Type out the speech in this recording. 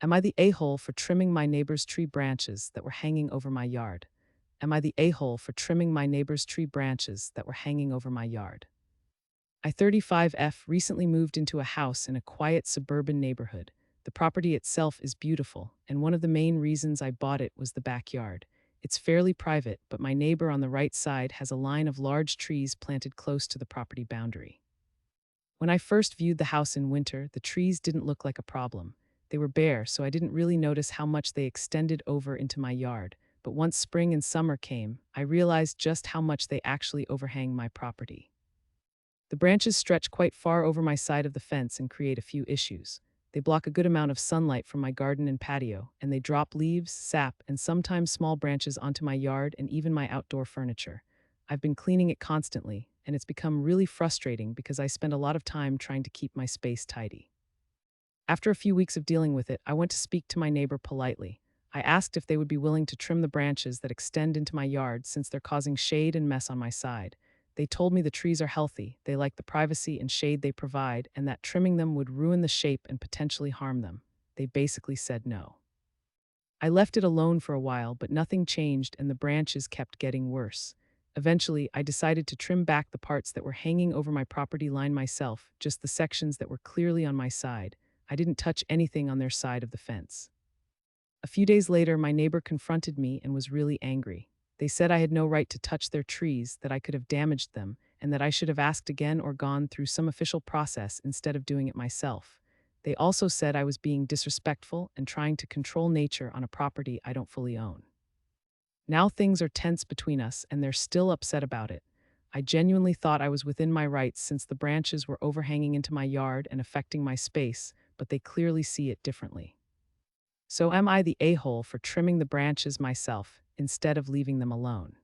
Am I the a-hole for trimming my neighbor's tree branches that were hanging over my yard? Am I the a-hole for trimming my neighbor's tree branches that were hanging over my yard? I 35F recently moved into a house in a quiet suburban neighborhood. The property itself is beautiful, and one of the main reasons I bought it was the backyard. It's fairly private, but my neighbor on the right side has a line of large trees planted close to the property boundary. When I first viewed the house in winter, the trees didn't look like a problem. They were bare, so I didn't really notice how much they extended over into my yard. But once spring and summer came, I realized just how much they actually overhang my property. The branches stretch quite far over my side of the fence and create a few issues. They block a good amount of sunlight from my garden and patio, and they drop leaves, sap, and sometimes small branches onto my yard and even my outdoor furniture. I've been cleaning it constantly, and it's become really frustrating because I spend a lot of time trying to keep my space tidy. After a few weeks of dealing with it, I went to speak to my neighbor politely. I asked if they would be willing to trim the branches that extend into my yard since they're causing shade and mess on my side. They told me the trees are healthy, they like the privacy and shade they provide, and that trimming them would ruin the shape and potentially harm them. They basically said no. I left it alone for a while, but nothing changed and the branches kept getting worse. Eventually, I decided to trim back the parts that were hanging over my property line myself, just the sections that were clearly on my side. I didn't touch anything on their side of the fence. A few days later, my neighbor confronted me and was really angry. They said I had no right to touch their trees, that I could have damaged them, and that I should have asked again or gone through some official process instead of doing it myself. They also said I was being disrespectful and trying to control nature on a property I don't fully own. Now things are tense between us, and they're still upset about it. I genuinely thought I was within my rights since the branches were overhanging into my yard and affecting my space, but they clearly see it differently. So am I the a-hole for trimming the branches myself instead of leaving them alone?